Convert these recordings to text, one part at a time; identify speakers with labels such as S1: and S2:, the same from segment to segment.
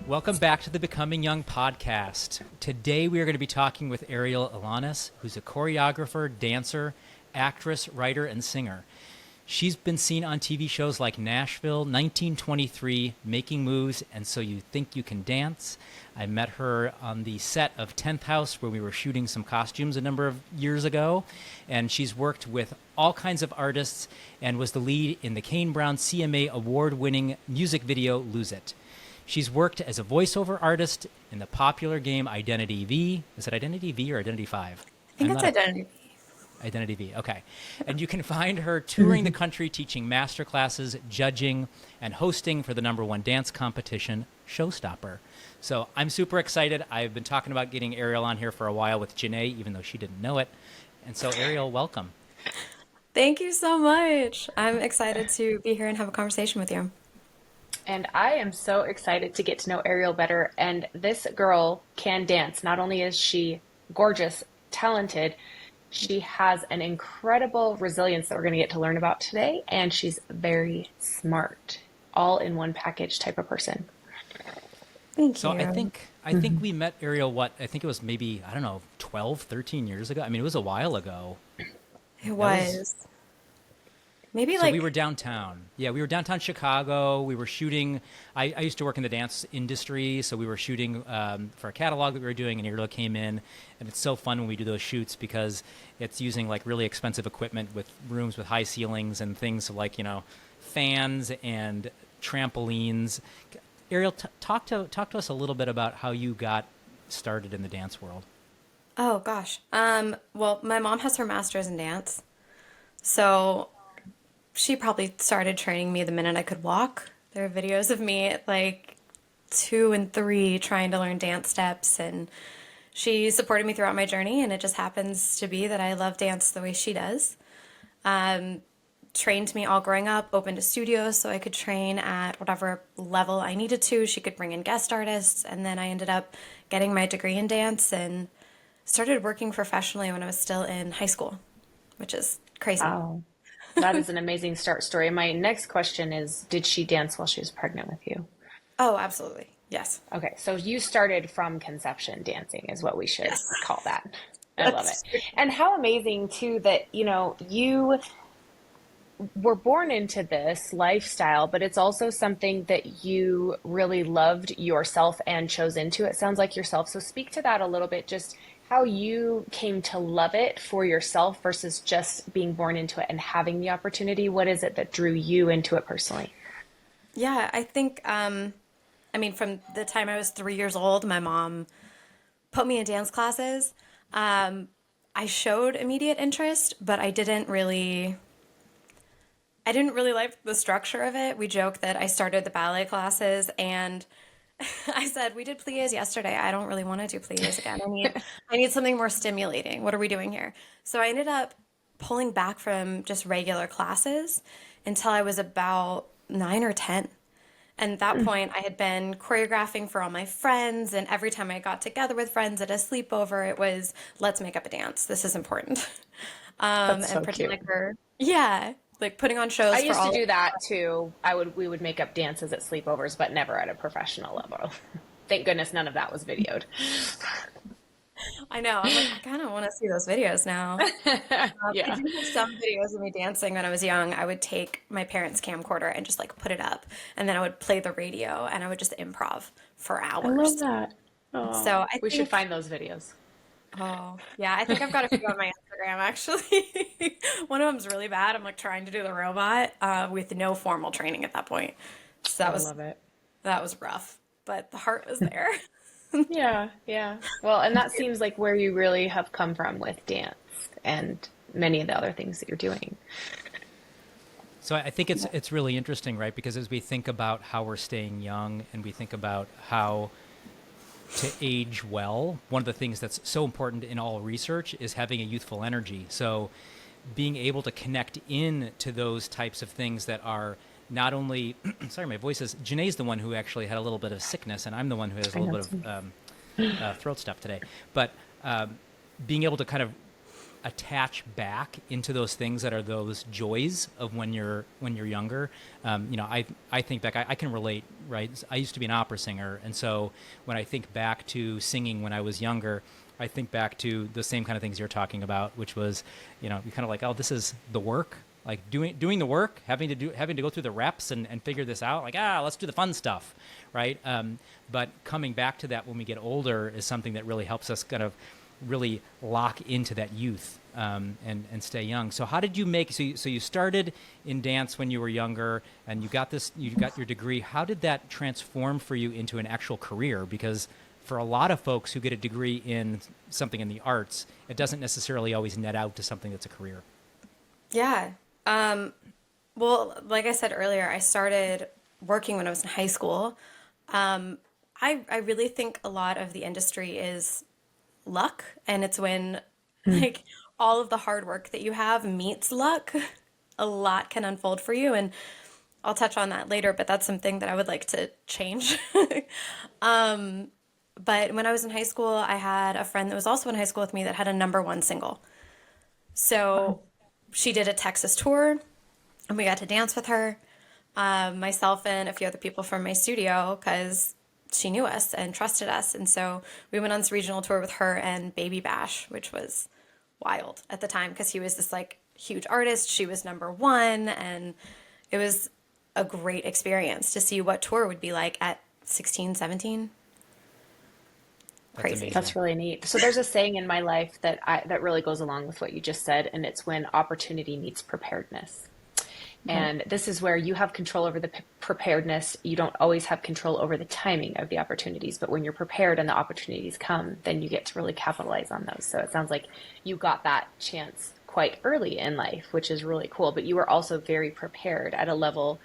S1: Welcome back to the Becoming Young podcast. Today we are going to be talking with Arielle Elonys, who's a choreographer, dancer, actress, writer, and singer. She's been seen on TV shows like Nashville, 1923, Making Moves, and So You Think You Can Dance. I met her on the set of 10th House where we were shooting some costumes a number of years ago, and she's worked with all kinds of artists and was the lead in the Kane Brown CMA award-winning music video Lose It. She's worked as a voiceover artist in the popular game Identity V. Is it Identity V or Identity 5?
S2: I think it's Identity V.
S1: Identity V, okay. And you can find her touring the country, teaching master classes, judging, and hosting for the #1 dance competition, Showstopper. So I'm super excited. I've been talking about getting Arielle on here for a while with Janae, even though she didn't know it. And so Arielle, welcome.
S2: Thank you so much. I'm excited to be here and have a conversation with you.
S3: And I am so excited to get to know Arielle better. And this girl can dance. Not only is she gorgeous, talented, she has an incredible resilience that we're going to get to learn about today. And she's very smart, all in one package type of person.
S2: Thank you.
S1: So I think we met Arielle, I think it was maybe, 12, 13 years ago. I mean, it was a while ago.
S2: It was. Maybe
S1: So we were downtown. Yeah, we were downtown Chicago. We were shooting. I used to work in the dance industry, so we were shooting for a catalog that we were doing, and Arielle came in. And it's so fun when we do those shoots because it's using like really expensive equipment with rooms with high ceilings and things like, fans and trampolines. Arielle, talk to us a little bit about how you got started in the dance world.
S2: Oh, gosh. Well, my mom has her master's in dance. So she probably started training me the minute I could walk. There are videos of me at like 2 and 3 trying to learn dance steps, and she supported me throughout my journey, and it just happens to be that I love dance the way she does. Trained me all growing up, opened a studio so I could train at whatever level I needed to. She could bring in guest artists, and then I ended up getting my degree in dance and started working professionally when I was still in high school, which is crazy.
S3: Wow. That is an amazing start story. My next question is, did she dance while she was pregnant with you?
S2: Oh, absolutely. Yes.
S3: Okay, so you started from conception dancing is what we should call that. I love it. And how amazing, too, that, you were born into this lifestyle, but it's also something that you really loved yourself and chose into. It sounds like yourself. So speak to that a little bit, just how you came to love it for yourself versus just being born into it and having the opportunity. What is it that drew you into it personally?
S2: Yeah, I think, from the time I was 3 years old, my mom put me in dance classes. I showed immediate interest, but I didn't really like the structure of it. We joke that I started the ballet classes, and I said, we did pliés yesterday. I don't really want to do pliés again. I need something more stimulating. What are we doing here? So I ended up pulling back from just regular classes until I was about 9 or 10. And at that point, I had been choreographing for all my friends. And every time I got together with friends at a sleepover, it was, let's make up a dance. This is important.
S3: That's so
S2: and pretend
S3: cute.
S2: like like putting on shows.
S3: I used to do that too. We would make up dances at sleepovers, but never at a professional level. Thank goodness none of that was videoed.
S2: I know. I'm like, I kind of want to see those videos now.
S3: Yeah.
S2: I do have some videos of me dancing when I was young. I would take my parents' camcorder and just like put it up, and then I would play the radio, and I would just improv for hours.
S3: I love that. Oh,
S2: So
S3: we should find those videos.
S2: Oh, yeah, I think I've got a few on my Instagram, actually. One of them's really bad. I'm like trying to do the robot with no formal training at that point. So
S3: I love it.
S2: that was rough, but the heart was there.
S3: Yeah, yeah. Well, and that seems like where you really have come from with dance and many of the other things that you're doing.
S1: So I think it's really interesting, right? Because as we think about how we're staying young and we think about how to age well, one of the things that's so important in all research is having a youthful energy. So being able to connect in to those types of things that are not only, sorry, my voice is, Janae's the one who actually had a little bit of sickness, and I'm the one who has a little bit of throat stuff today. But being able to kind of attach back into those things that are those joys of when you're younger. I think back, I can relate, right? I used to be an opera singer, and so when I think back to singing when I was younger, I think back to the same kind of things you're talking about, which was, you're kind of like, oh, this is the work, like doing the work, having to go through the reps and figure this out, like, let's do the fun stuff, right? But coming back to that when we get older is something that really helps us kind of really lock into that youth and stay young. So how did you so you started in dance when you were younger, and you got your degree. How did that transform for you into an actual career? Because for a lot of folks who get a degree in something in the arts, it doesn't necessarily always net out to something that's a career.
S2: Yeah. Well, like I said earlier, I started working when I was in high school. I really think a lot of the industry is luck, and it's when like all of the hard work that you have meets luck, a lot can unfold for you. And I'll touch on that later, but that's something that I would like to change. But when I was in high school, I had a friend that was also in high school with me that had a #1 single. So she did a Texas tour, and we got to dance with her, myself and a few other people from my studio, because she knew us and trusted us. And so we went on this regional tour with her and Baby Bash, which was wild at the time because he was this like huge artist. She was #1, and it was a great experience to see what tour would be like at 16, 17. Crazy.
S3: That's really neat. So there's a saying in my life that really goes along with what you just said, and it's when opportunity meets preparedness. And this is where you have control over the preparedness. You don't always have control over the timing of the opportunities, but when you're prepared and the opportunities come, then you get to really capitalize on those. So it sounds like you got that chance quite early in life, which is really cool, but you were also very prepared at a level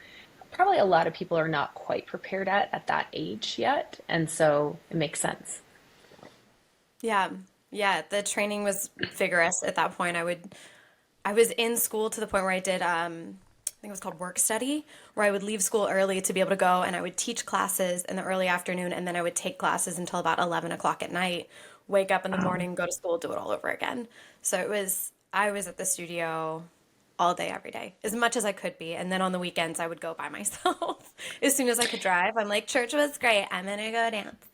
S3: probably a lot of people are not quite prepared at that age yet. And so it makes sense.
S2: Yeah. Yeah. The training was vigorous at that point. I was in school to the point where I did, I think it was called work study, where I would leave school early to be able to go, and I would teach classes in the early afternoon, and then I would take classes until about 11 o'clock at night, wake up in the morning, go to school, do it all over again. So I was at the studio all day, every day, as much as I could be. And then on the weekends, I would go by myself. As soon as I could drive, I'm like, church was great, I'm going to go dance.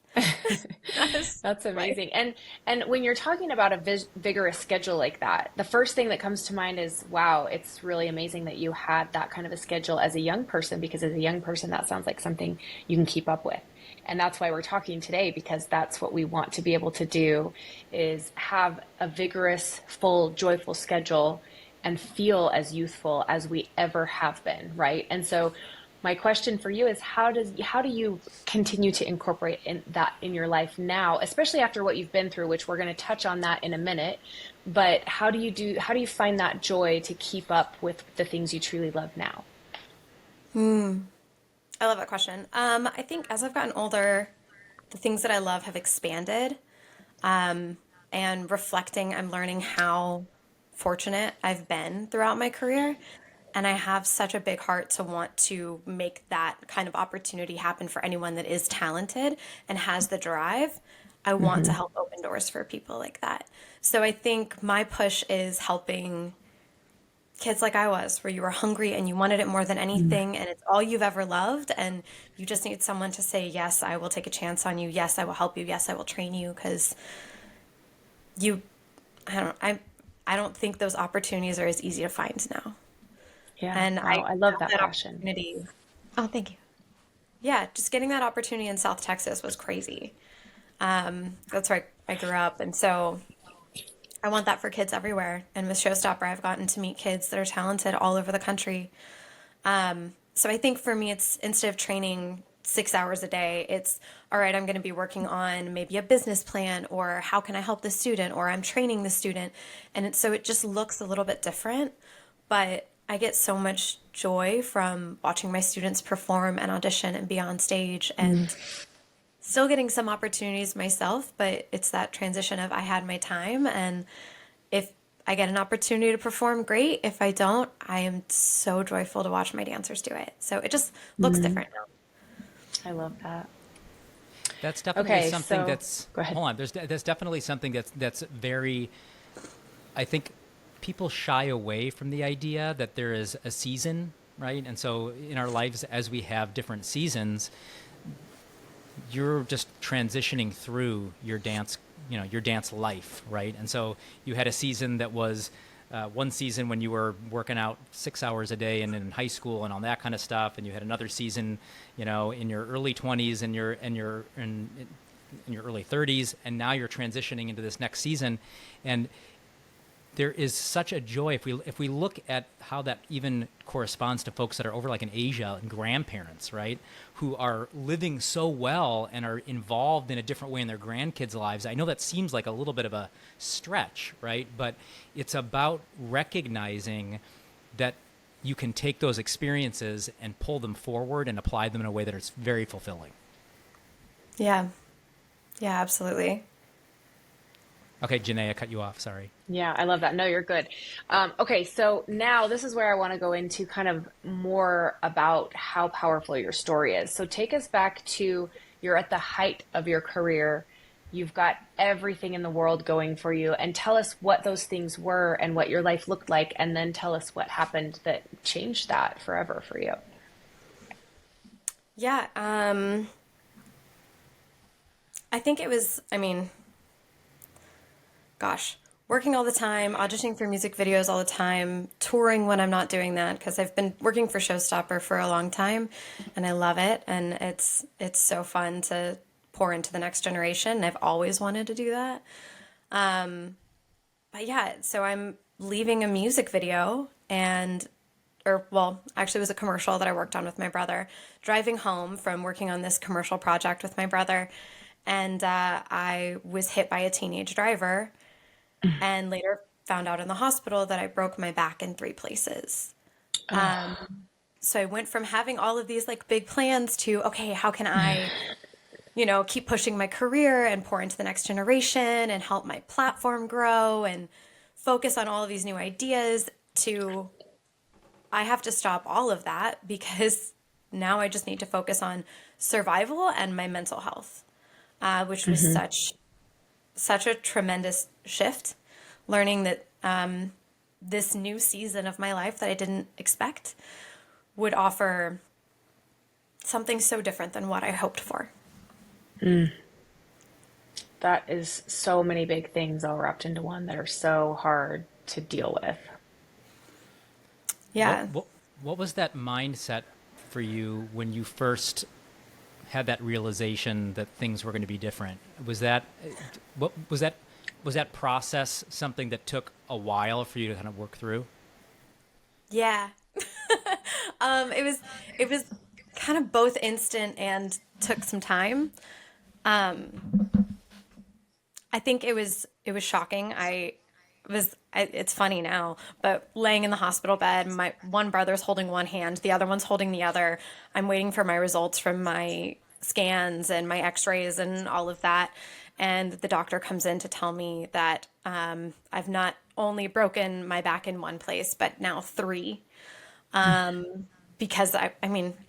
S3: That's amazing. And when you're talking about a vigorous schedule like that, the first thing that comes to mind is, wow, it's really amazing that you had that kind of a schedule as a young person, because as a young person, that sounds like something you can keep up with. And that's why we're talking today, because that's what we want to be able to do, is have a vigorous, full, joyful schedule and feel as youthful as we ever have been, right? And so my question for you is, how do you continue to incorporate that in your life now, especially after what you've been through, which we're going to touch on that in a minute, but how do you find that joy to keep up with the things you truly love now?
S2: I love that question. I think as I've gotten older, the things that I love have expanded. And reflecting, I'm learning how fortunate I've been throughout my career. And I have such a big heart to want to make that kind of opportunity happen for anyone that is talented and has the drive. I want to help open doors for people like that. So I think my push is helping kids like I was, where you were hungry and you wanted it more than anything, and it's all you've ever loved, and you just need someone to say, yes, I will take a chance on you. Yes, I will help you. Yes, I will train you, because I don't think those opportunities are as easy to find now.
S3: Yeah,
S2: And
S3: wow, I love that passion.
S2: Opportunity. Oh, thank you. Yeah, just getting that opportunity in South Texas was crazy. That's where I grew up, and so I want that for kids everywhere. And with Showstopper, I've gotten to meet kids that are talented all over the country. So I think for me, it's, instead of training 6 hours a day, it's, all right, I'm going to be working on maybe a business plan, or how can I help the student, or I'm training the student. And so it just looks a little bit different, but I get so much joy from watching my students perform and audition and be on stage, and still getting some opportunities myself, but it's that transition of, I had my time, and if I get an opportunity to perform, great. If I don't, I am so joyful to watch my dancers do it. So it just looks different now.
S3: I love that.
S1: That's definitely
S3: Okay,
S1: something
S3: so
S1: that's,
S3: go ahead.
S1: hold on, there's definitely something that's very I think people shy away from the idea that there is a season, right? And so in our lives, as we have different seasons, you're just transitioning through your dance, your dance life, right? And so you had a season that was one season when you were working out 6 hours a day and in high school and all that kind of stuff, and you had another season, in your early 20s and in your early 30s, and now you're transitioning into this next season, and there is such a joy if we look at how that even corresponds to folks that are over like in Asia and grandparents, right, who are living so well and are involved in a different way in their grandkids' lives. I know that seems like a little bit of a stretch, right? But it's about recognizing that you can take those experiences and pull them forward and apply them in a way that is very fulfilling.
S2: Yeah. Yeah, absolutely.
S1: Okay, Janae, I cut you off. Sorry.
S3: Yeah, I love that. No, you're good. Okay, so now this is where I want to go into kind of more about how powerful your story is. So take us back to you're at the height of your career. You've got everything in the world going for you, and tell us what those things were and what your life looked like, and then tell us what happened that changed that forever for you.
S2: Yeah, I think it was, gosh, working all the time, auditioning for music videos all the time, touring when I'm not doing that, because I've been working for Showstopper for a long time and I love it, and it's so fun to pour into the next generation, and I've always wanted to do that. But yeah, so I'm leaving a music video actually it was a commercial that I worked on with my brother, driving home from working on this commercial project with my brother, and I was hit by a teenage driver and later found out in the hospital that I broke my back in 3 places. So I went from having all of these like big plans to, okay, how can I, keep pushing my career and pour into the next generation and help my platform grow and focus on all of these new ideas, to I have to stop all of that because now I just need to focus on survival and my mental health, which was such a tremendous shift, learning that this new season of my life that I didn't expect would offer something so different than what I hoped for.
S3: That is so many big things all wrapped into one that are so hard to deal with.
S2: Yeah.
S1: What was that mindset for you when you first had that realization that things were going to be different? Was that process something that took a while for you to kind of work through?
S2: Yeah. It was kind of both instant and took some time. I think it was shocking. It's funny now, but laying in the hospital bed, my one brother's holding one hand, the other one's holding the other. I'm waiting for my results from my scans and my x-rays and all of that. And the doctor comes in to tell me that I've not only broken my back in 1 place, but now 3. Because I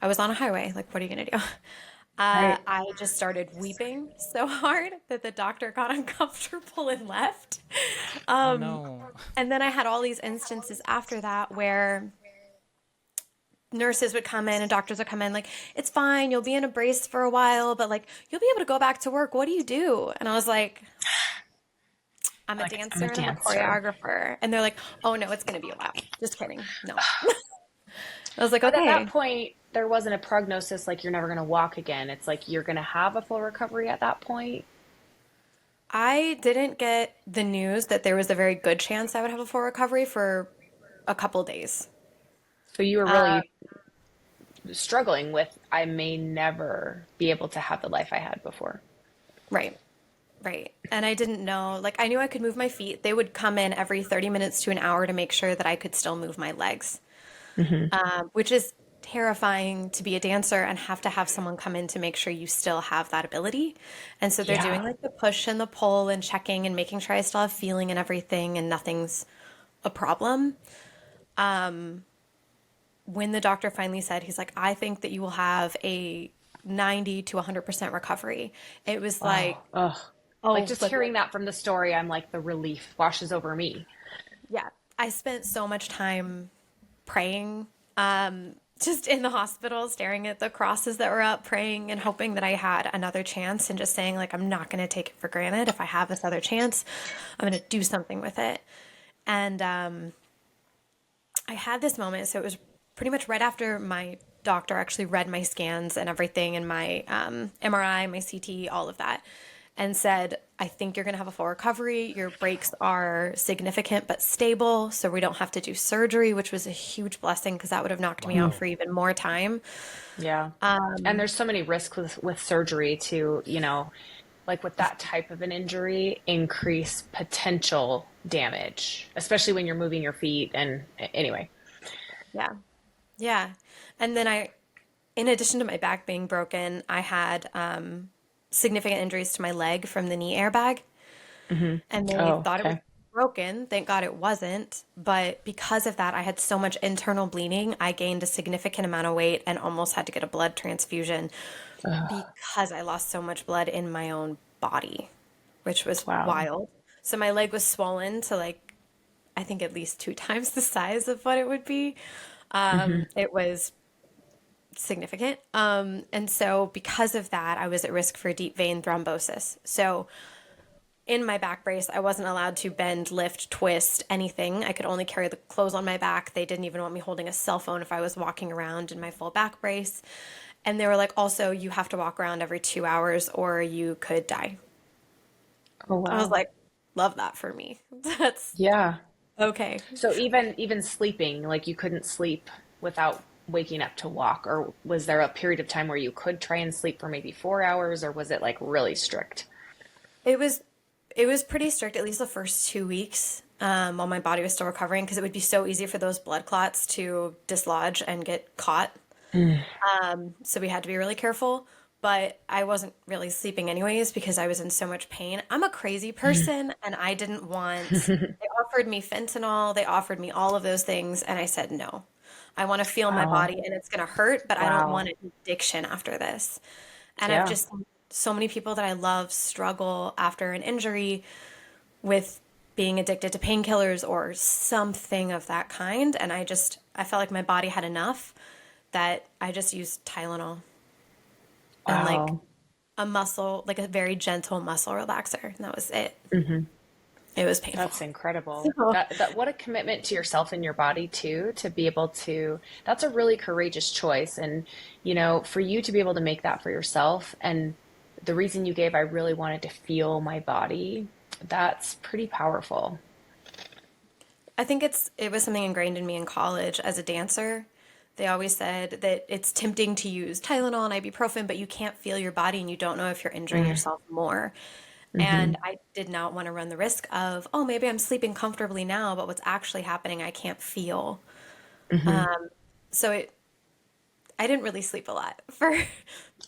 S2: was on a highway. Like, what are you going to do?
S3: Right.
S2: I just started weeping so hard that the doctor got uncomfortable and left.
S1: Oh no.
S2: And then I had all these instances after that where nurses would come in and doctors would come in like, it's fine, you'll be in a brace for a while, but like, you'll be able to go back to work. What do you do? And I was like, I'm a dancer and I'm a choreographer. And they're like, oh no, it's going to be a while. Just kidding. No. I was like,
S3: But
S2: okay.
S3: at that point, there wasn't a prognosis like you're never going to walk again. It's like you're going to have a full recovery at that point.
S2: I didn't get the news that there was a very good chance I would have a full recovery for a couple days.
S3: So you were really struggling with, I may never be able to have the life I had before.
S2: Right. Right. And I didn't know, like, I knew I could move my feet. They would come in every 30 minutes to an hour to make sure that I could still move my legs, which is terrifying to be a dancer and have to have someone come in to make sure you still have that ability. And so they're doing like the push and the pull and checking and making sure I still have feeling and everything and nothing's a problem. When the doctor finally said, he's like, I think that you will have a 90 to 100% recovery. It was like, Oh,
S3: Like just
S2: but
S3: hearing that from the story, I'm like the relief washes over me.
S2: yeah, I spent so much time praying, just in the hospital, staring at the crosses that were up, praying and hoping that I had another chance and just saying, like, I'm not going to take it for granted. If I have this other chance, I'm going to do something with it. And I had this moment. So it was pretty much right after my doctor actually read my scans and everything and my MRI, my CT, all of that, and said, I think you're going to have a full recovery. Your breaks are significant but stable, so we don't have to do surgery, which was a huge blessing because that would have knocked me out
S1: Wow.
S2: for even more time.
S3: Yeah. And there's so many risks with surgery to, like with that type of an injury, increase potential damage, especially when you're moving your feet. And anyway,
S2: Yeah. Yeah. And then in addition to my back being broken, I had significant injuries to my leg from the knee airbag. And they
S3: oh,
S2: thought it was
S3: okay.
S2: broken. Thank God it wasn't. But because of that, I had so much internal bleeding. I gained a significant amount of weight and almost had to get a blood transfusion because I lost so much blood in my own body, which was
S3: Wow.
S2: wild. So my leg was swollen to like, I think at least 2 times the size of what it would be. It was significant. And so because of that, I was at risk for deep vein thrombosis. So in my back brace, I wasn't allowed to bend, lift, twist, anything. I could only carry the clothes on my back. They didn't even want me holding a cell phone if I was walking around in my full back brace. And they were like, also, you have to walk around every 2 hours or you could die.
S3: Oh,
S2: I was
S3: wow.
S2: like, love that for me. That's
S3: Yeah.
S2: okay.
S3: So even sleeping, like you couldn't sleep without waking up to walk, or was there a period of time where you could try and sleep for maybe 4 hours, or was it like really strict?
S2: It was pretty strict, at least the first 2 weeks, while my body was still recovering, because it would be so easy for those blood clots to dislodge and get caught. So we had to be really careful. But I wasn't really sleeping anyways because I was in so much pain. I'm a crazy person and I didn't want, they offered me fentanyl, they offered me all of those things, and I said no. I want to feel my
S3: Wow.
S2: body and it's going to hurt, but I don't want
S3: Wow.
S2: an addiction after this. And I've
S3: Yeah.
S2: just seen so many people that I love struggle after an injury with being addicted to painkillers or something of that kind. And I felt like my body had enough that I just used Tylenol and like
S3: Wow.
S2: like a very gentle muscle relaxer. And that was it. It was painful.
S3: That's incredible.
S2: So,
S3: That what a commitment to yourself and your body too, to be able to, that's a really courageous choice. And, for you to be able to make that for yourself, and the reason you gave, I really wanted to feel my body, that's pretty powerful.
S2: I think it was something ingrained in me in college as a dancer. They always said that it's tempting to use Tylenol and ibuprofen, but you can't feel your body and you don't know if you're injuring yourself more. And I did not want to run the risk of, oh, maybe I'm sleeping comfortably now, but what's actually happening, I can't feel. So I didn't really sleep a lot for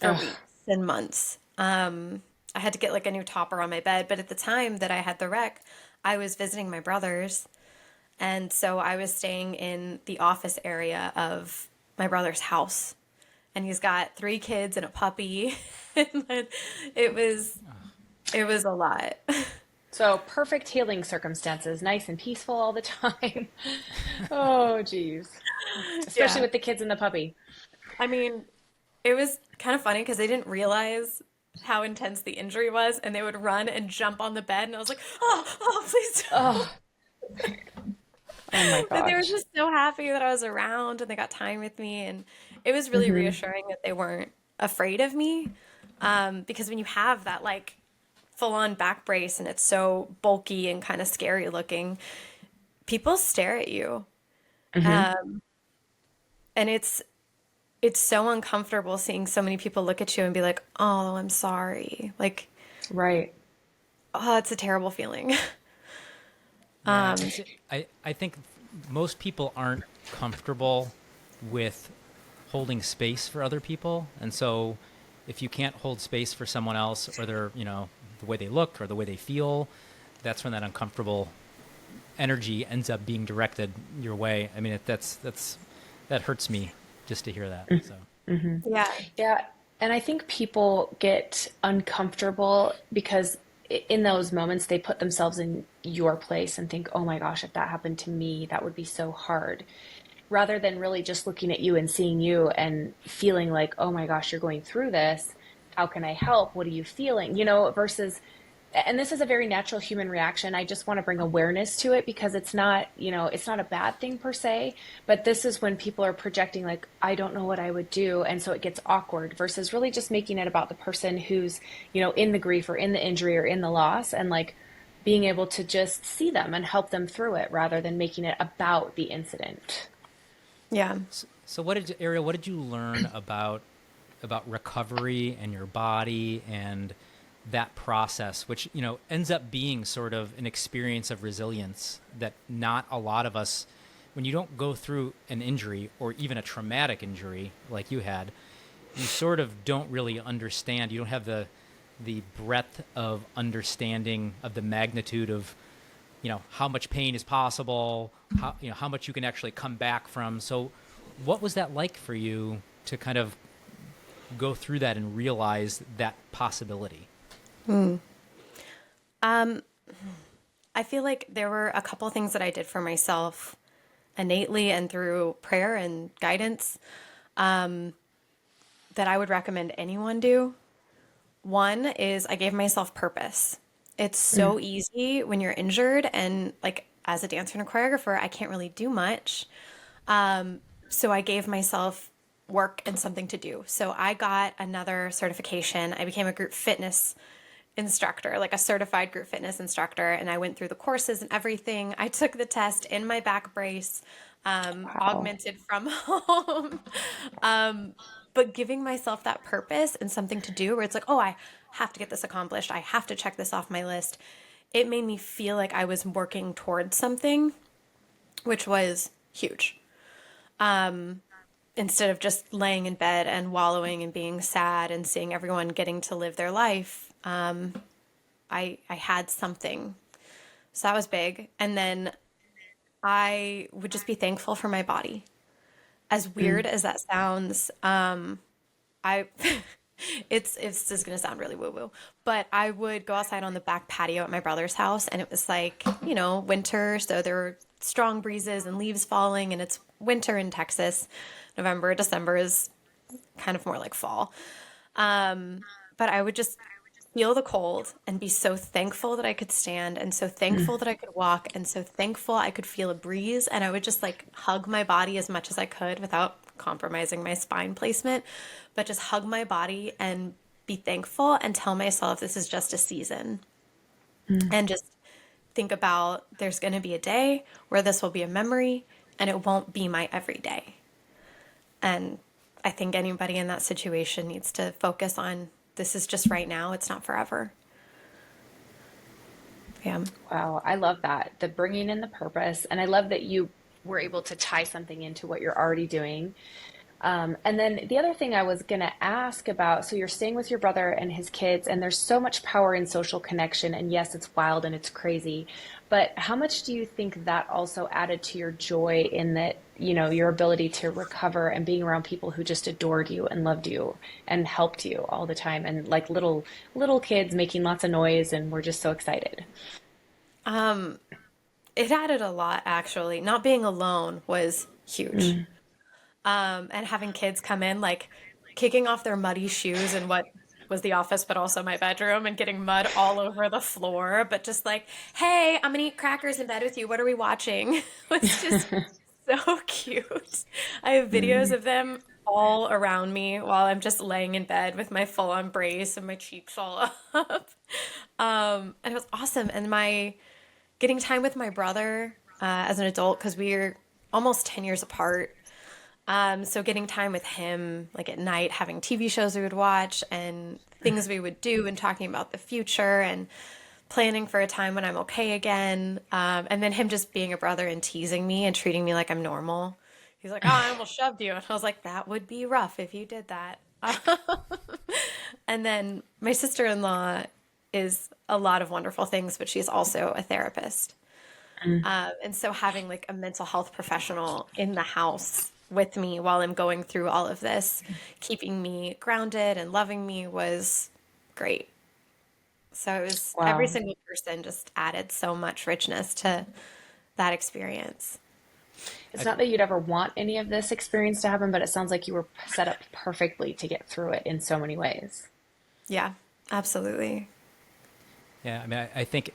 S3: Ugh.
S2: weeks and months. I had to get like a new topper on my bed, but at the time that I had the wreck, I was visiting my brothers, and so I was staying in the office area of my brother's house, and he's got 3 kids and a puppy, and then it was it was a lot.
S3: So perfect healing circumstances, nice and peaceful all the time. Oh, geez. Especially
S2: Yeah.
S3: with the kids and the puppy.
S2: I mean, it was kind of funny because they didn't realize how intense the injury was, and they would run and jump on the bed, and I was like, oh, please don't.
S3: Oh, oh my
S2: But they were
S3: gosh.
S2: just so happy that I was around and they got time with me, and it was really reassuring that they weren't afraid of me. Because when you have that like full on back brace and it's so bulky and kind of scary looking, people stare at you. Um, and it's so uncomfortable seeing so many people look at you and be like, "Oh, I'm sorry." Like,
S3: Right.
S2: oh, it's a terrible feeling.
S1: Yeah, I think most people aren't comfortable with holding space for other people, and so if you can't hold space for someone else, or their, the way they look or the way they feel, that's when that uncomfortable energy ends up being directed your way. I mean, that hurts me just to hear that. So
S2: Yeah.
S3: Yeah. And I think people get uncomfortable because in those moments, they put themselves in your place and think, oh my gosh, if that happened to me, that would be so hard. Rather than really just looking at you and seeing you and feeling like, oh my gosh, you're going through this. How can I help? What are you feeling? Versus, and this is a very natural human reaction. I just want to bring awareness to it because it's not, it's not a bad thing per se, but this is when people are projecting like, I don't know what I would do. And so it gets awkward versus really just making it about the person who's, in the grief or in the injury or in the loss, and like being able to just see them and help them through it rather than making it about the incident.
S2: Yeah.
S1: So Arielle, what did you learn about recovery and your body and that process, which, ends up being sort of an experience of resilience that not a lot of us, when you don't go through an injury or even a traumatic injury like you had, you sort of don't really understand. You don't have the breadth of understanding of the magnitude of, how much pain is possible, how much you can actually come back from. So what was that like for you to kind of go through that and realize that possibility?
S2: I feel like there were a couple things that I did for myself innately and through prayer and guidance that I would recommend anyone do. One is I gave myself purpose. It's so easy when you're injured, and like as a dancer and a choreographer, I can't really do much. So I gave myself work and something to do. So I got another certification. I became a group fitness instructor, like a certified group fitness instructor, and I went through the courses and everything. I took the test in my back brace, augmented from home. But giving myself that purpose and something to do where it's like, oh, I have to get this accomplished. I have to check this off my list. It made me feel like I was working towards something, which was huge. Instead of just laying in bed and wallowing and being sad and seeing everyone getting to live their life, I had something. So that was big. And then I would just be thankful for my body. As weird as that sounds, I it's just gonna sound really woo-woo, but I would go outside on the back patio at my brother's house, and it was like, winter, so there were strong breezes and leaves falling, and it's winter in Texas. November, December is kind of more like fall. But I would just feel the cold and be so thankful that I could stand, and so thankful that I could walk, and so thankful I could feel a breeze. And I would just like hug my body as much as I could without compromising my spine placement, but just hug my body and be thankful and tell myself this is just a season. And just think about there's going to be a day where this will be a memory and it won't be my everyday. And I think anybody in that situation needs to focus on this is just right now. It's not forever. Yeah.
S3: Wow, I love that. The bringing in the purpose. And I love that you were able to tie something into what you're already doing. And then the other thing I was going to ask about, so you're staying with your brother and his kids, and there's so much power in social connection. And yes, it's wild and it's crazy. But how much do you think that also added to your joy in that, your ability to recover and being around people who just adored you and loved you and helped you all the time, and like little kids making lots of noise, and we're just so excited?
S2: It added a lot, actually. Not being alone was huge. And having kids come in, like kicking off their muddy shoes in what was the office, but also my bedroom, and getting mud all over the floor. But just like, hey, I'm gonna eat crackers in bed with you. What are we watching? It's just so cute. I have videos of them all around me while I'm just laying in bed with my full on brace and my cheeks all up. And it was awesome. And my getting time with my brother as an adult, because we're almost 10 years apart. So getting time with him, like at night, having TV shows we would watch and things we would do, and talking about the future and planning for a time when I'm okay again. And then him just being a brother and teasing me and treating me like I'm normal. He's like, oh, I almost shoved you. And I was like, that would be rough if you did that. And then my sister-in-law is a lot of wonderful things, but she's also a therapist. And so having like a mental health professional in the house with me while I'm going through all of this, keeping me grounded and loving me was great. So it was every
S3: Wow.
S2: single person just added so much richness to that experience.
S3: It's
S1: I,
S3: not that you'd ever want any of this experience to happen, but it sounds like you were set up perfectly to get through it in so many ways.
S2: Yeah, absolutely.
S1: yeah, I mean, I think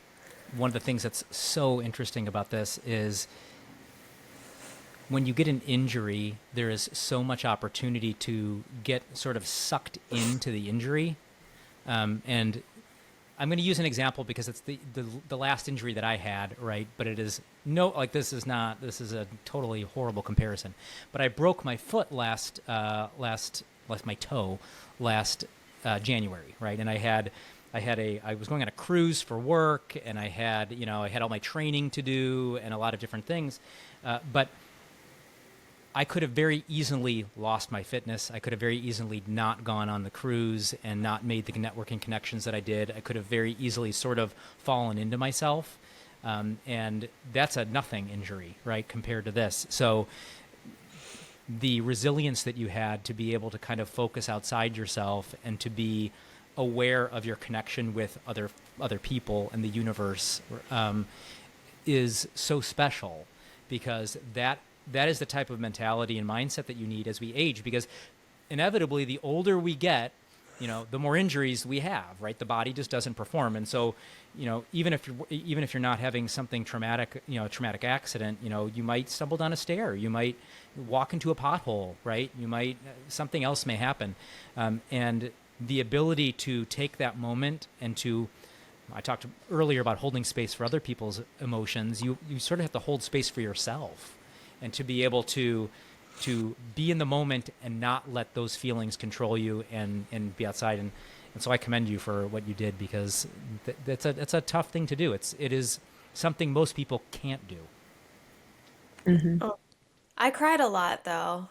S1: one of the things that's so interesting about this is when you get an injury, there is so much opportunity to get sort of sucked into the injury. And I'm going to use an example because it's the last injury that I had, right? But it is no, like this is a totally horrible comparison. But I broke my foot my toe last January, right? And I was going on a cruise for work, and I had all my training to do and a lot of different things, but I could have very easily lost my fitness. I could have very easily not gone on the cruise and not made the networking connections that I did. I could have very easily sort of fallen into myself. And that's a nothing injury, right, compared to this. So the resilience that you had to be able to kind of focus outside yourself and to be aware of your connection with other people and the universe is so special, because that is the type of mentality and mindset that you need as we age, because inevitably the older we get, the more injuries we have, right? The body just doesn't perform. And so, even if you're not having something traumatic, a traumatic accident, you might stumble down a stair, you might walk into a pothole, right? Something else may happen. And the ability to take that moment and I talked earlier about holding space for other people's emotions. You sort of have to hold space for yourself, and to be able to be in the moment and not let those feelings control you, and be outside. And so I commend you for what you did, because that's a tough thing to do. It is something most people can't do.
S2: Oh, I cried a lot though.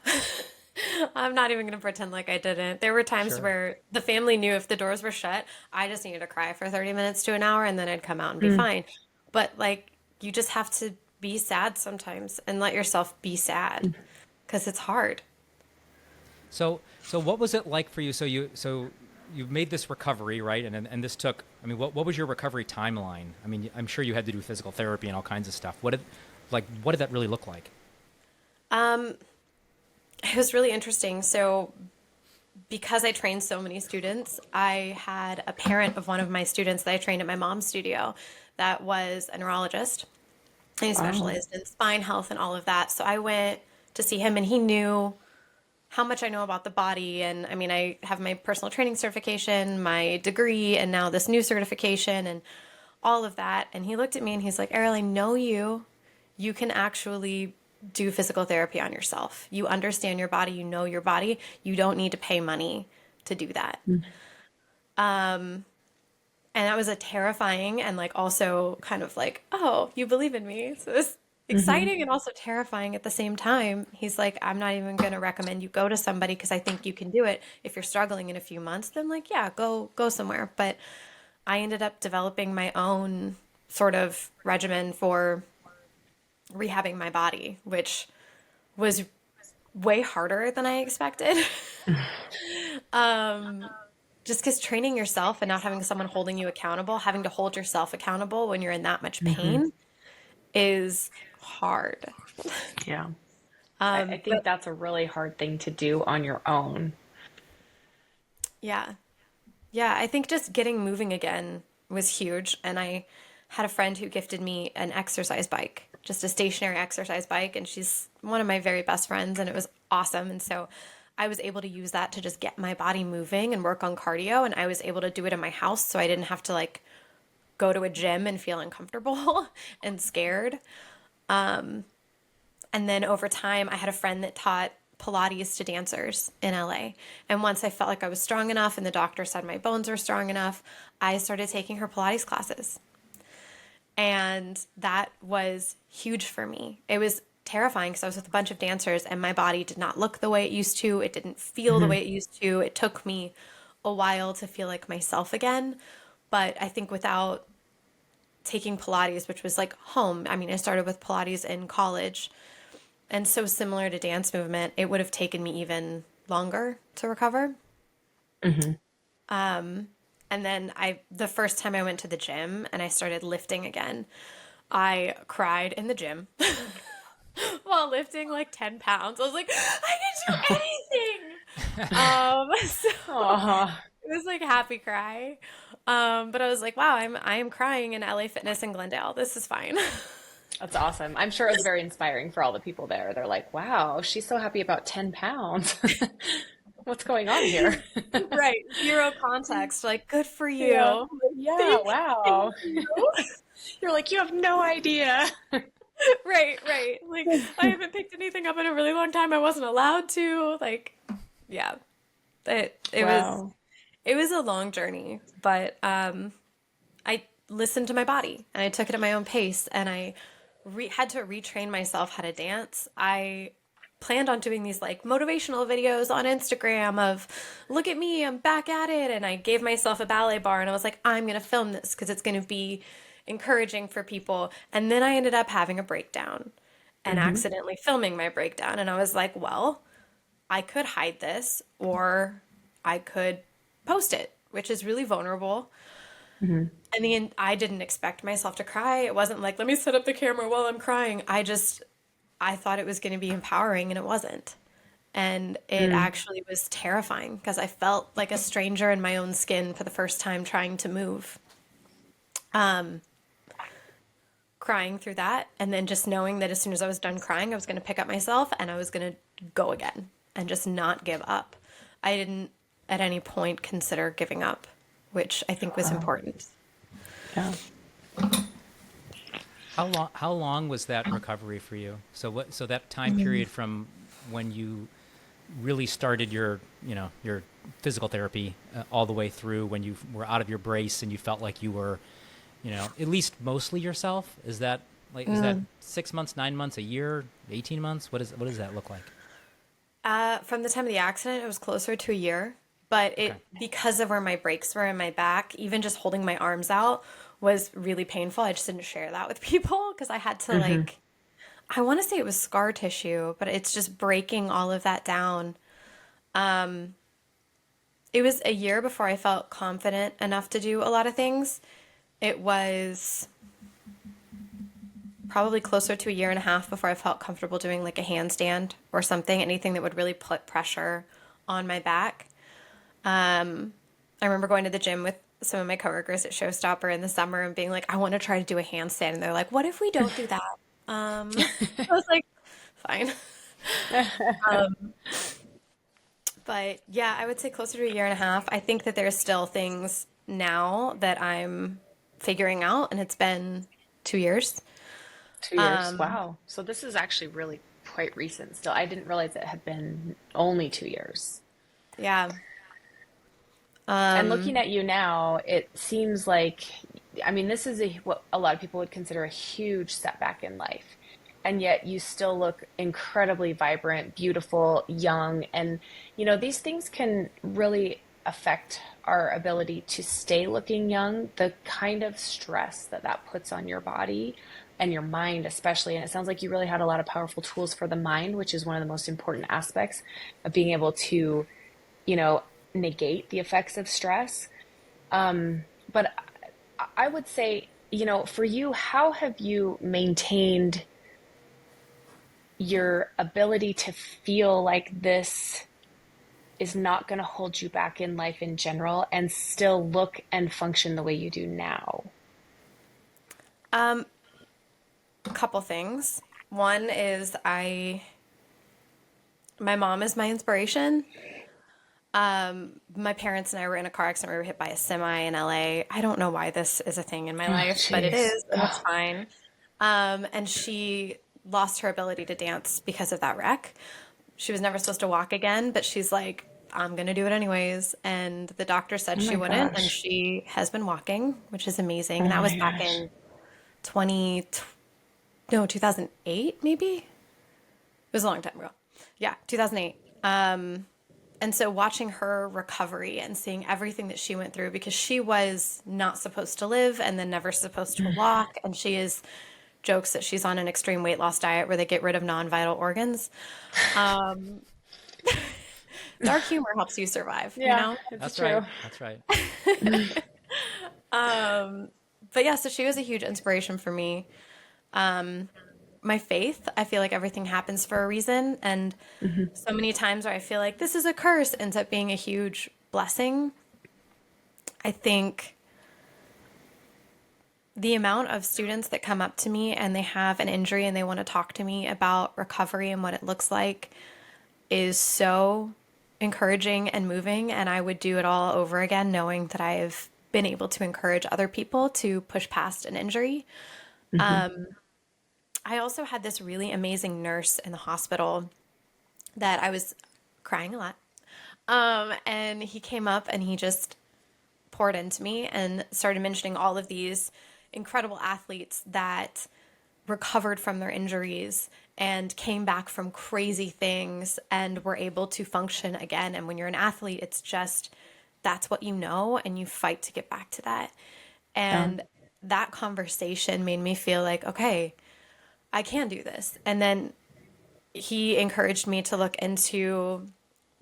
S2: I'm not even going to pretend like I didn't. There were times
S1: Sure.
S2: where the family knew if the doors were shut, I just needed to cry for 30 minutes to an hour and then I'd come out and be
S3: Mm.
S2: fine. But like, you just have to be sad sometimes and let yourself be sad because it's hard.
S1: So what was it like for you? You've made this recovery, right? And this took. I mean, what was your recovery timeline? I mean, I'm sure you had to do physical therapy and all kinds of stuff. What did that really look like?
S2: Um, it was really interesting. So, because I trained so many students, I had a parent of one of my students that I trained at my mom's studio that was a neurologist. And he
S3: Wow.
S2: specialized in spine health and all of that. So I went to see him, and he knew how much I know about the body. And I mean, I have my personal training certification, my degree, and now this new certification and all of that. And he looked at me and he's like, Arielle, I know you. You can actually do physical therapy on yourself. You understand your body, you know your body. You don't need to pay money to do that. And that was a terrifying and like also kind of like, oh, you believe in me. So it's
S3: Mm-hmm.
S2: exciting and also terrifying at the same time. He's like, I'm not even going to recommend you go to somebody because I think you can do it. If you're struggling in a few months, then like, yeah, go somewhere. But I ended up developing my own sort of regimen for rehabbing my body, which was way harder than I expected. Um, just because training yourself and not having someone holding you accountable, having to hold yourself accountable when you're in that much
S3: Mm-hmm.
S2: pain is hard.
S3: Yeah. I think
S2: But
S3: that's a really hard thing to do on your own.
S2: yeah, yeah, I think just getting moving again was huge. And I had a friend who gifted me an exercise bike, just a stationary exercise bike. And she's one of my very best friends, and it was awesome. And so I was able to use that to just get my body moving and work on cardio. And I was able to do it in my house. So I didn't have to like go to a gym and feel uncomfortable and scared. And then over time, I had a friend that taught Pilates to dancers in LA. And once I felt like I was strong enough and the doctor said my bones were strong enough, I started taking her Pilates classes. And that was huge for me. It was terrifying because I was with a bunch of dancers and my body did not look the way it used to. It didn't feel the
S3: Mm-hmm.
S2: way it used to. It took me a while to feel like myself again. But I think without taking Pilates, which was like home, I mean, I started with Pilates in college, and so similar to dance movement, it would have taken me even longer to recover.
S3: Mm-hmm.
S2: And then the first time I went to the gym and I started lifting again, I cried in the gym while lifting like 10 pounds. I was like, I didn't do anything. So
S3: Aw.
S2: it was like a happy cry. But I was like, wow, I am crying in LA Fitness in Glendale. This is fine.
S3: That's awesome. I'm sure it was very inspiring for all the people there. They're like, wow, she's so happy about 10 pounds. What's going on here?
S2: Right. Zero context. Like, good for
S3: Yeah.
S2: you.
S3: Yeah,
S2: Thank
S3: wow.
S2: you.
S3: You're like, you have no idea.
S2: Right, right. Like, I haven't picked anything up in a really long time. I wasn't allowed to. Like, yeah.
S3: Wow.
S2: It was a long journey, but I listened to my body and I took it at my own pace, and I had to retrain myself how to dance. I planned on doing these like motivational videos on Instagram of look at me, I'm back at it, and I gave myself a ballet bar and I was like, I'm going to film this because it's going to be encouraging for people. And then I ended up having a breakdown and accidentally filming my breakdown, and I was like, well, I could hide this or I could post it, which is really vulnerable. And I didn't expect myself to cry. It wasn't like, let me set up the camera while I'm crying. I thought it was going to be empowering, and it wasn't. And it actually was terrifying because I felt like a stranger in my own skin for the first time trying to move. Crying through that, and then just knowing that as soon as I was done crying, I was going to pick up myself and I was going to go again and just not give up. I didn't at any point consider giving up, which I think was important.
S3: Yeah.
S1: How long was that recovery for you? So that time period from when you really started your physical therapy all the way through when you were out of your brace and you felt like you were, at least mostly yourself? Is that 6 months, 9 months, a year, 18 months? What does that look like?
S2: From the time of the accident, it was closer to a year, but because of where my breaks were in my back, even just holding my arms out was really painful. I just didn't share that with people because I had to I want to say it was scar tissue, but it's just breaking all of that down. It was a year before I felt confident enough to do a lot of things. It was probably closer to a year and a half before I felt comfortable doing like a handstand or something, anything that would really put pressure on my back. I remember going to the gym with some of my coworkers at Showstopper in the summer and being like, I want to try to do a handstand. And they're like, what if we don't do that? I was like, fine. But yeah, I would say closer to a year and a half. I think that there's still things now that I'm figuring out, and it's been 2 years.
S3: 2 years. Wow. So this is actually really quite recent still. I didn't realize it had been only 2 years.
S2: Yeah.
S3: And looking at you now, it seems like, I mean, this is what a lot of people would consider a huge setback in life. And yet you still look incredibly vibrant, beautiful, young. And, these things can really affect our ability to stay looking young, the kind of stress that puts on your body and your mind especially. And it sounds like you really had a lot of powerful tools for the mind, which is one of the most important aspects of being able to, negate the effects of stress. But I would say, for you, how have you maintained your ability to feel like this is not going to hold you back in life in general and still look and function the way you do now?
S2: A couple things. One is my mom is my inspiration. My parents and I were in a car accident. We were hit by a semi in LA. I don't know why this is a thing in my life, but it
S3: Jeez.
S2: is, and it's fine. And she lost her ability to dance because of that wreck. She was never supposed to walk again, but she's like, I'm going to do it anyways. And the doctor said she wouldn't, and she has been walking, which is amazing. And that was back in 2008, maybe? It was a long time ago. Yeah, 2008. And so watching her recovery and seeing everything that she went through, because she was not supposed to live and then never supposed to walk. And she jokes that she's on an extreme weight loss diet where they get rid of non-vital organs. Dark humor helps you survive, you
S3: Yeah,
S2: know?
S3: it's
S1: That's
S3: true.
S1: right. That's right.
S2: But yeah, so she was a huge inspiration for me. My faith, I feel like everything happens for a reason. And so many times where I feel like this is a curse ends up being a huge blessing. I think the amount of students that come up to me and they have an injury and they want to talk to me about recovery and what it looks like is so encouraging and moving. And I would do it all over again, knowing that I've been able to encourage other people to push past an injury. I also had this really amazing nurse in the hospital that I was crying a lot. And he came up and he just poured into me and started mentioning all of these incredible athletes that recovered from their injuries and came back from crazy things and were able to function again. And when you're an athlete, it's just that's what you know, and you fight to get back to that.
S3: Yeah.
S2: And that conversation made me feel like, okay, I can do this. And then he encouraged me to look into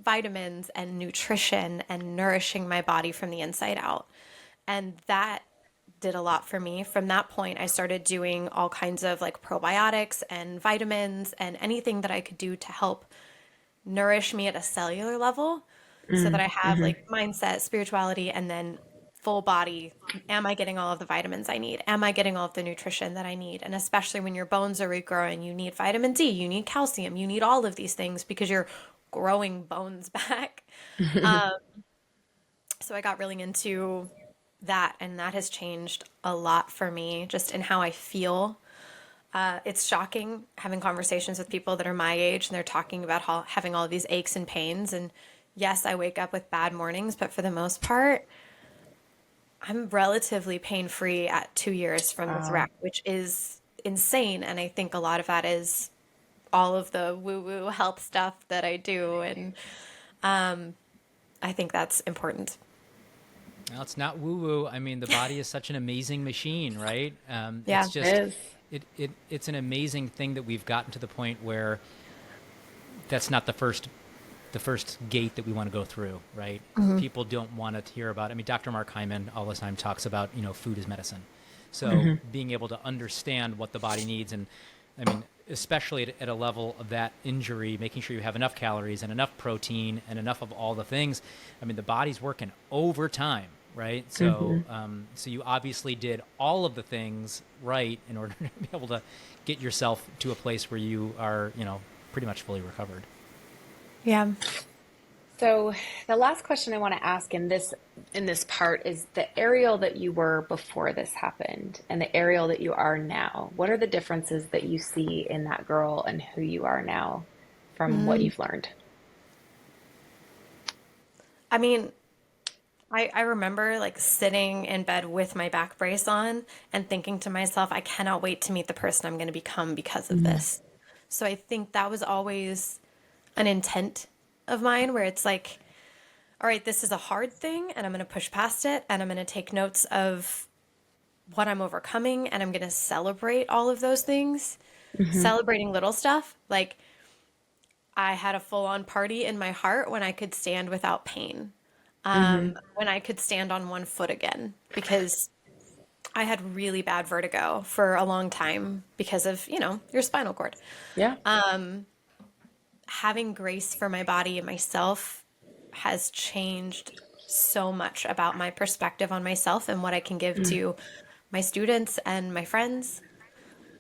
S2: vitamins and nutrition and nourishing my body from the inside out. And that did a lot for me. From that point, I started doing all kinds of like probiotics and vitamins and anything that I could do to help nourish me at a cellular level so that I have like mindset, spirituality, and then full body. Am I getting all of the vitamins I need? Am I getting all of the nutrition that I need? And especially when your bones are regrowing, you need vitamin D, you need calcium, you need all of these things because you're growing bones back. So I got really into that, and that has changed a lot for me just in how I feel. It's shocking having conversations with people that are my age and they're talking about how having all these aches and pains. And yes, I wake up with bad mornings, but for the most part, I'm relatively pain free at 2 years from this
S3: Wow.
S2: wreck, which is insane. And I think a lot of that is all of the woo woo health stuff that I do. And I think that's important.
S1: Well, it's not woo woo. I mean, the body is such an amazing machine, right?
S2: Yeah.
S1: It's just,
S3: It is.
S1: it's an amazing thing that we've gotten to the point where that's not the first gate that we want to go through, right? People don't want to hear about. I mean, Dr. Mark Hyman all the time talks about food is medicine. So being able to understand what the body needs, and I mean, especially at a level of that injury, making sure you have enough calories and enough protein and enough of all the things. I mean, the body's working overtime, right? So, so you obviously did all of the things right in order to be able to get yourself to a place where you are, pretty much fully recovered.
S2: Yeah.
S3: So the last question I want to ask in this part is the Arielle that you were before this happened and the Arielle that you are now. What are the differences that you see in that girl and who you are now from what you've learned?
S2: I mean, I remember like sitting in bed with my back brace on and thinking to myself, I cannot wait to meet the person I'm going to become because of this. So I think that was always an intent of mine where it's like, all right, this is a hard thing and I'm going to push past it and I'm going to take notes of what I'm overcoming and I'm going to celebrate all of those things, celebrating little stuff. Like I had a full on party in my heart when I could stand without pain, when I could stand on one foot again, because I had really bad vertigo for a long time because of, your spinal cord.
S3: Yeah.
S2: Having grace for my body and myself has changed so much about my perspective on myself and what I can give to my students and my friends.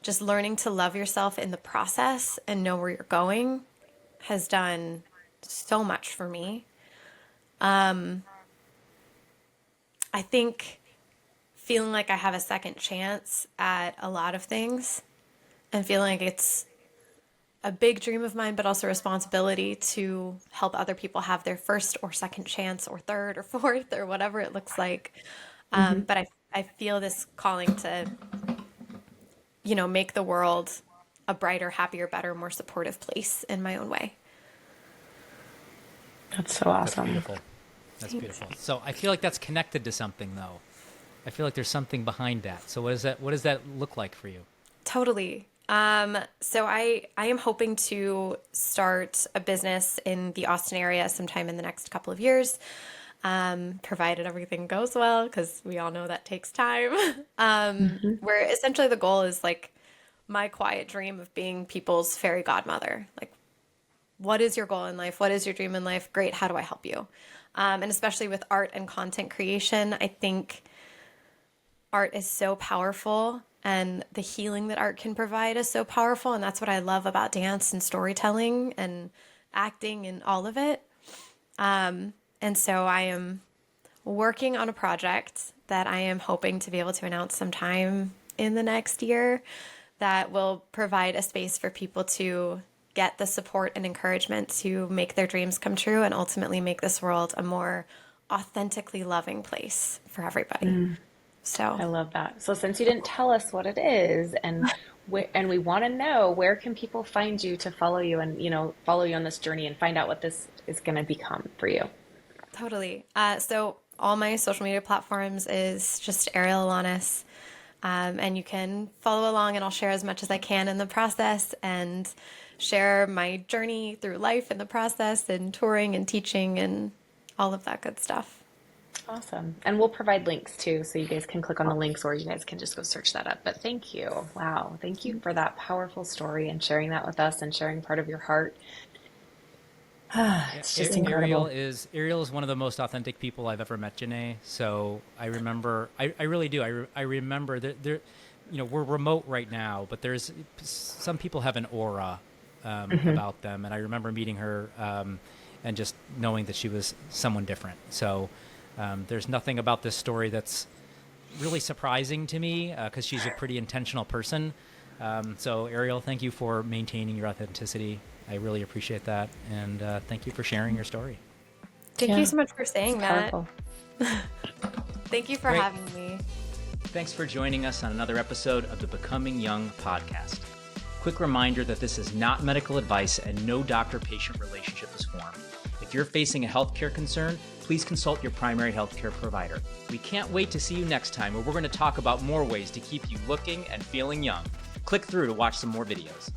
S2: Just learning to love yourself in the process and know where you're going has done so much for me. I think feeling like I have a second chance at a lot of things and feeling like it's a big dream of mine, but also a responsibility to help other people have their first or second chance or third or fourth or whatever it looks like. But I feel this calling to, make the world a brighter, happier, better, more supportive place in my own way.
S3: That's so
S1: That's
S3: awesome.
S1: beautiful. That's beautiful. So I feel like that's connected to something, though. I feel like there's something behind that. So what does that look like for you?
S2: Totally. So I am hoping to start a business in the Austin area sometime in the next couple of years, provided everything goes well, because we all know that takes time. Where essentially the goal is like my quiet dream of being people's fairy godmother. Like, what is your goal in life? What is your dream in life? Great. How do I help you? And especially with art and content creation, I think art is so powerful, and the healing that art can provide is so powerful. And that's what I love about dance and storytelling and acting and all of it. And so I am working on a project that I am hoping to be able to announce sometime in the next year that will provide a space for people to get the support and encouragement to make their dreams come true and ultimately make this world a more authentically loving place for everybody. So
S3: I love that. So since you didn't tell us what it is, and we want to know, where can people find you to follow you and, follow you on this journey and find out what this is going to become for you?
S2: totally. So all my social media platforms is just Arielle Elonys. And you can follow along, and I'll share as much as I can in the process and share my journey through life in the process and touring and teaching and all of that good stuff.
S3: Awesome. And we'll provide links too, so you guys can click on the links, or you guys can just go search that up. But thank you. Wow. Thank you for that powerful story and sharing that with us and sharing part of your heart. It's just incredible.
S1: Arielle is one of the most authentic people I've ever met, Janae. So I remember, I really do. I remember that we're remote right now, but some people have an aura about them. And I remember meeting her and just knowing that she was someone different. So there's nothing about this story that's really surprising to me, because she's a pretty intentional person. So Arielle, thank you for maintaining your authenticity. I really appreciate that. And thank you for sharing your story.
S2: Thank you so much for saying that.
S3: Powerful.
S2: Thank you for having me.
S1: Thanks for joining us on another episode of the Becoming Young podcast. Quick reminder that this is not medical advice and no doctor-patient relationship is formed. If you're facing a healthcare concern, please consult your primary healthcare provider. We can't wait to see you next time, where we're going to talk about more ways to keep you looking and feeling young. Click through to watch some more videos.